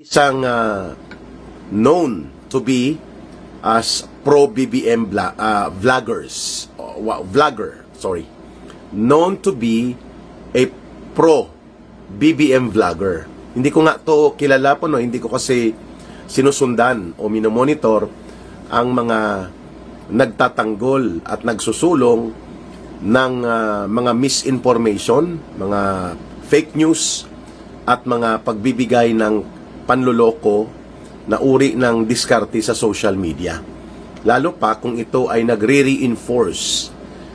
isang known to be as pro-BBM vloggers, known to be a pro-BBM vlogger. Hindi ko nga to kilala po, no? Hindi ko kasi sinusundan o minomonitor ang mga nagtatanggol at nagsusulong ng mga misinformation, mga fake news, at mga pagbibigay ng panloloko na uri ng diskarte sa social media. Lalo pa kung ito ay nagre-reinforce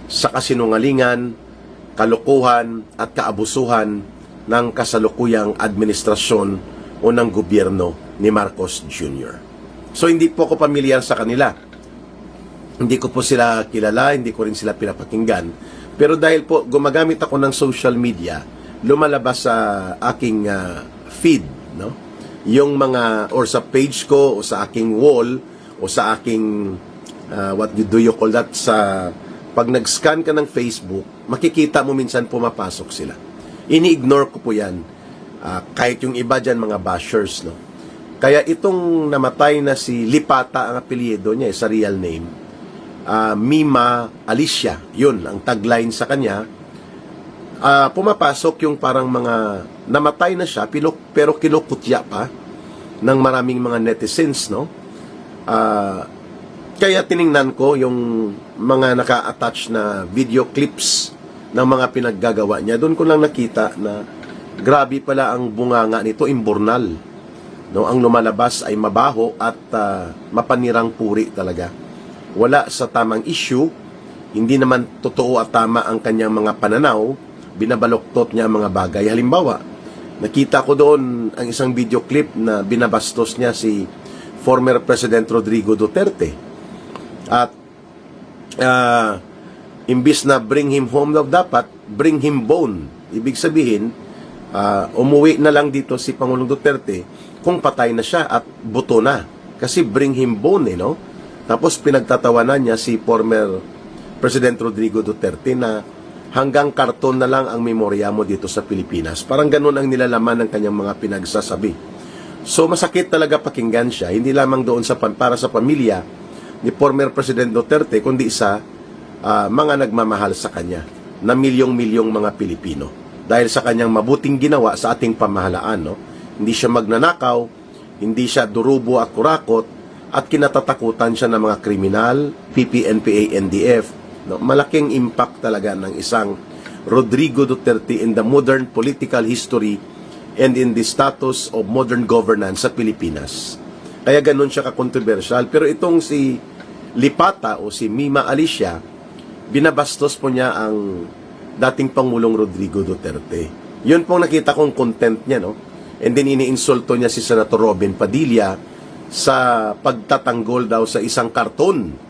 sa kasinungalingan, kalokohan at kaabusuhan ng kasalukuyang administrasyon o ng gobyerno ni Marcos Jr. So hindi po ako pamilyar sa kanila. Hindi ko po sila kilala, hindi ko rin sila pinapakinggan. Pero dahil po gumagamit ako ng social media, lumalabas sa aking feed, no? Yung mga, or sa page ko, o sa aking wall, o sa aking, what do you call that, sa, pag nag-scan ka ng Facebook, makikita mo minsan pumapasok sila. Ini-ignore ko po yan. Kahit yung iba dyan, mga bashers, no? Kaya itong namatay na si Lipata, ang apelyido niya, sa real name, Mima Alicia, yun, ang tagline sa kanya, pumapasok yung parang mga namatay na siya pero kinukutya pa ng maraming mga netizens, no? Kaya tiningnan ko yung mga naka-attach na video clips ng mga pinaggagawa niya. Doon ko lang nakita na grabe pala ang bunganga nito, imburnal, no? Ang lumalabas ay mabaho at mapanirang puri talaga. Wala sa tamang issue, hindi naman totoo at tama ang kanyang mga pananaw, binabaloktot niya ang mga bagay. Halimbawa, nakita ko doon ang isang video clip na binabastos niya si former President Rodrigo Duterte. At imbis na bring him home daw, dapat bring him bone. Ibig sabihin, umuwi na lang dito si Pangulong Duterte kung patay na siya at buto na. Kasi bring him bone, no? Tapos pinagtatawanan niya si former President Rodrigo Duterte na hanggang karton na lang ang memorya mo dito sa Pilipinas. Parang ganun ang nilalaman ng kanyang mga pinagsasabi. So masakit talaga pakinggan siya, hindi lamang doon para sa pamilya ni former President Duterte, kundi sa mga nagmamahal sa kanya, na milyong-milyong mga Pilipino. Dahil sa kanyang mabuting ginawa sa ating pamahalaan, no? Hindi siya magnanakaw, hindi siya durubo at kurakot, at kinatatakutan siya ng mga kriminal, PPNPA, NDF. No, malaking impact talaga ng isang Rodrigo Duterte in the modern political history and in the status of modern governance sa Pilipinas. Kaya ganun siya ka-controversial. Pero itong si Lipata o si Mima Alicia, binabastos po niya ang dating Pangulong Rodrigo Duterte. Yun pong nakita kong content niya, no? And then iniinsulto niya si Senator Robin Padilla sa pagtatanggol daw sa isang karton.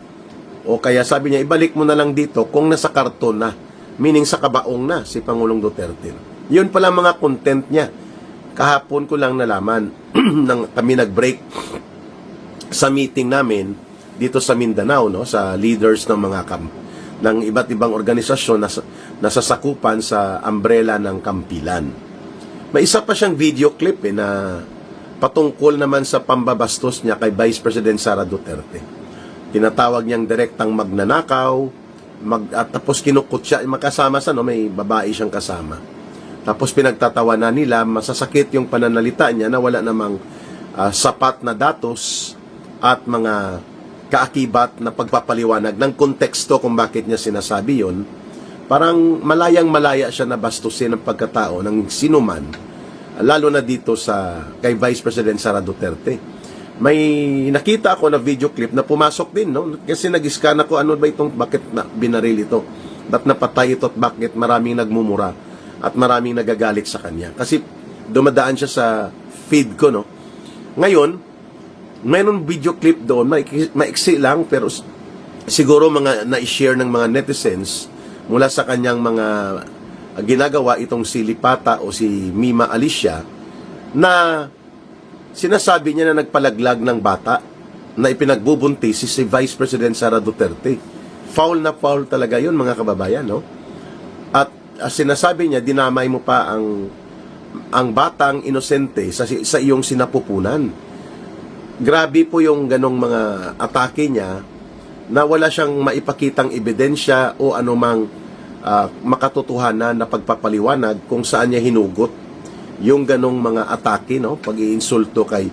O kaya sabi niya, ibalik mo na lang dito kung nasa karton na, meaning sa kabaong na si Pangulong Duterte. Yun pala mga content niya. Kahapon ko lang nalaman nang kami nag-break sa meeting namin dito sa Mindanao, no, sa leaders ng mga ng iba't ibang organisasyon na nasasakupan sa umbrella ng Kampilan. May isa pa siyang video clip na patungkol naman sa pambabastos niya kay Vice President Sara Duterte. Tinatawag niyang direktang magnanakaw, at tapos kinukot siya, makasama sa, no, may babae siyang kasama. Tapos pinagtatawanan nila, masasakit yung pananalita niya na wala namang sapat na datos at mga kaakibat na pagpapaliwanag ng konteksto kung bakit niya sinasabi yun. Parang malayang-malaya siya na bastusin ang pagkatao ng sinuman, lalo na dito kay Vice President Sara Duterte. May nakita ako na video clip na pumasok din, no? Kasi nag-scan ako, ano ba itong, bakit binaril ito? Ba't napatay ito at bakit maraming nagmumura at maraming nagagalit sa kanya? Kasi dumadaan siya sa feed ko, no? Ngayon, mayroon video clip doon, maiksi lang, pero siguro mga na-share ng mga netizens mula sa kanyang mga ginagawa itong si Lipata o si Mima Alicia, na sinasabi niya na nagpalaglag ng bata na ipinagbubuntis si Vice President Sara Duterte. Foul na foul talaga yun, mga kababayan, no? At sinasabi niya, dinamay mo pa ang ang batang inosente sa iyong sinapupunan. Grabe po yung ganong mga atake niya na wala siyang maipakitang ebidensya o anumang makatotohanan na pagpapaliwanag kung saan niya hinugot yung ganong mga atake, no? Pag-iinsulto kay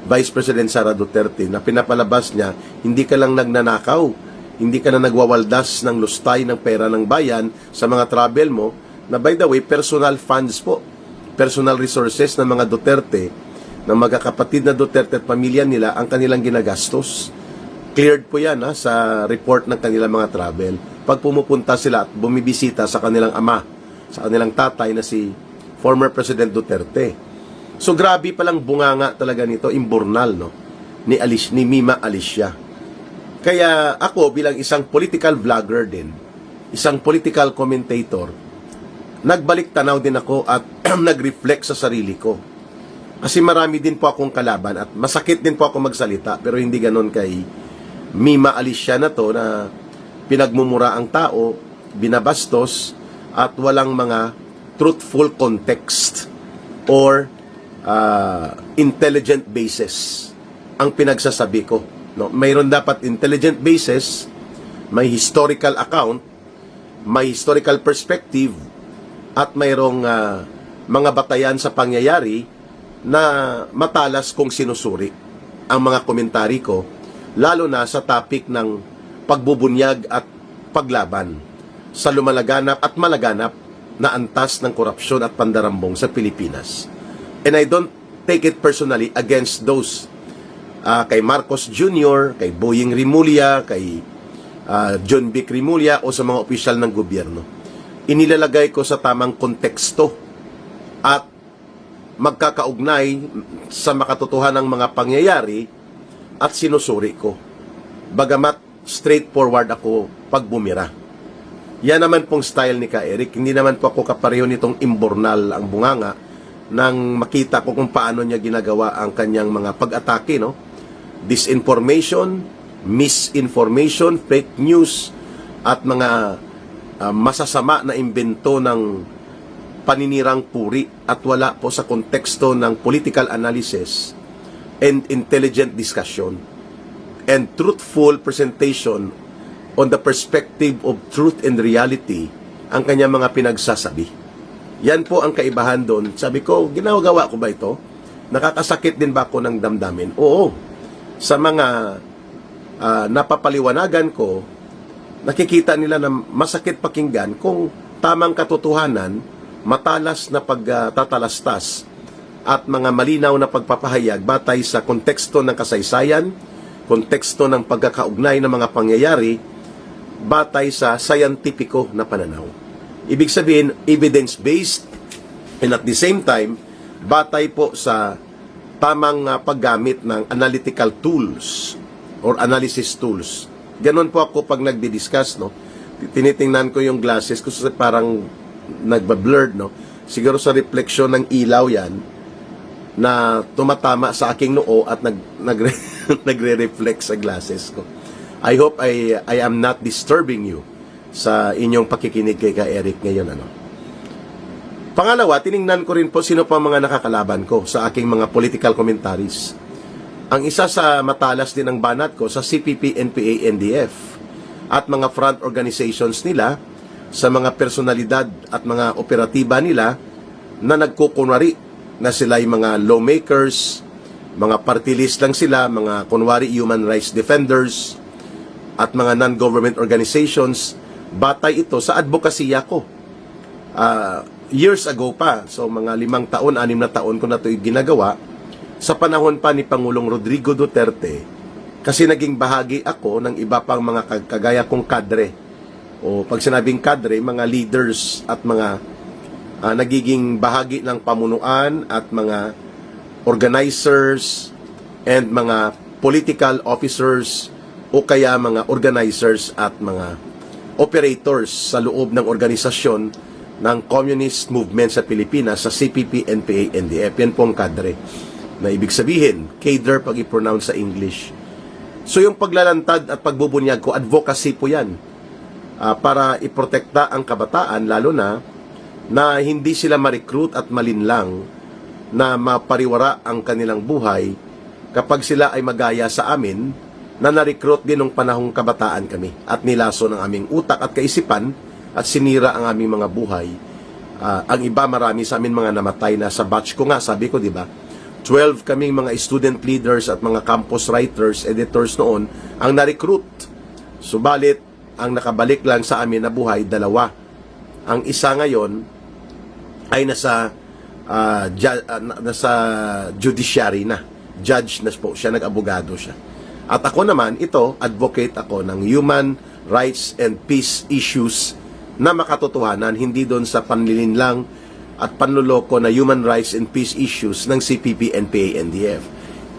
Vice President Sara Duterte na pinapalabas niya, hindi ka lang nagnanakaw, hindi ka na nagwawaldas ng lustay ng pera ng bayan sa mga travel mo, na by the way, personal funds po, personal resources ng mga Duterte, ng magkakapatid na Duterte at pamilya nila ang kanilang ginagastos. Cleared po yan sa report ng kanilang mga travel. Pag pumupunta sila at bumibisita sa kanilang ama, sa kanilang tatay na si former President Duterte. So grabe palang bunganga talaga nito, imburnal, no? Ni Mima Alicia. Kaya ako bilang isang political vlogger din, isang political commentator, nagbalik tanaw din ako at nag-reflect sa sarili ko. Kasi marami din po akong kalaban at masakit din po ako magsalita, pero hindi ganon kay Mima Alicia na to na pinagmumura ang tao, binabastos at walang mga truthful context or intelligent basis ang pinagsasabi ko. No? Mayroon dapat intelligent basis, may historical account, may historical perspective, at mayroong mga batayan sa pangyayari na matalas kung sinusuri ang mga komentary ko, lalo na sa topic ng pagbubunyag at paglaban sa lumalaganap at malaganap na antas ng korupsyon at pandarambong sa Pilipinas. And I don't take it personally against those kay Marcos Jr., kay Boying Rimulya, kay John Vic Rimulya o sa mga opisyal ng gobyerno. Inilalagay ko sa tamang konteksto at magkakaugnay sa makatotohanan ng mga pangyayari at sinusuri ko. Bagamat straightforward ako pag bumira. Yan naman pong style ni Ka Eric. Hindi naman po ako kapareho nitong imbornal ang bunganga nang makita ko kung paano niya ginagawa ang kanyang mga pag-atake, no? Disinformation, misinformation, fake news, at mga masasama na imbento ng paninirang puri at wala po sa konteksto ng political analysis and intelligent discussion and truthful presentation on the perspective of truth and reality ang kanyang mga pinagsasabi. Yan po ang kaibahan doon. Sabi ko, ginagawa ko ba ito? Nakakasakit din ba ako ng damdamin? Oo. Sa mga napapaliwanagan ko, nakikita nila na masakit pakinggan kung tamang katotohanan, matalas na pagtatalastas at mga malinaw na pagpapahayag batay sa konteksto ng kasaysayan, konteksto ng pagkakaugnay ng mga pangyayari, batay sa scientifico na pananaw. Ibig sabihin, evidence-based, and at the same time, batay po sa tamang paggamit ng analytical tools or analysis tools. Ganon po ako pag nagdi-discuss, no? Tinitingnan ko yung glasses ko kasi parang nagba-blurred, no? Siguro sa refleksyon ng ilaw yan na tumatama sa aking noo at nagre-reflect sa glasses ko. I hope I am not disturbing you sa inyong pakikinig kay Ka Eric ngayon, ano. Pangalawa, tiningnan ko rin po sino pa mga nakakalaban ko sa aking mga political commentaries. Ang isa sa matalas din ang banat ko sa CPP, NPA, NDF at mga front organizations nila, sa mga personalidad at mga operatiba nila na nagkukunwari na sila yung mga lawmakers, mga party list lang sila, mga kunwari human rights defenders at mga non-government organizations. Batay ito sa advokasya ko. Years ago pa, so mga 5 taon, 6 na taon ko na ito ginagawa, sa panahon pa ni Pangulong Rodrigo Duterte, kasi naging bahagi ako ng iba pang mga kagaya kong kadre. O pag sinabing kadre, mga leaders at mga nagiging bahagi ng pamunuan at mga organizers and mga political officers o kaya mga organizers at mga operators sa loob ng organisasyon ng communist movement sa Pilipinas, sa CPP, NPA, NDF. Yan po ang kadre. Na ibig sabihin, cadre pag i-pronounce sa English. So yung paglalantad at pagbubunyag ko, advocacy po yan. Para iprotekta ang kabataan, lalo na na hindi sila ma-recruit at malinlang na mapariwara ang kanilang buhay kapag sila ay magaya sa amin na na-recruit din nung panahong kabataan kami at nilaso ng aming utak at kaisipan at sinira ang aming mga buhay. Ang iba, marami sa amin mga namatay na sa batch ko nga, sabi ko, di ba? 12 kaming mga student leaders at mga campus writers, editors noon, ang na-recruit. Subalit, ang nakabalik lang sa amin na buhay, 2. Ang isa ngayon ay nasa judiciary na. Judge na po siya, nag-abogado siya. At ako naman, advocate ako ng human rights and peace issues na makatotohanan, hindi doon sa panlilinlang at panluloko na human rights and peace issues ng CPP, NPA, NDF.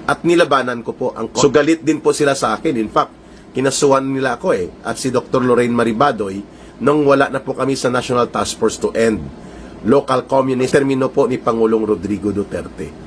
At nilabanan ko po ang... So galit din po sila sa akin. In fact, kinasuhan nila ako at si Dr. Lorraine Maribadoy nung wala na po kami sa National Task Force to End Local Communist. Termino po ni Pangulong Rodrigo Duterte.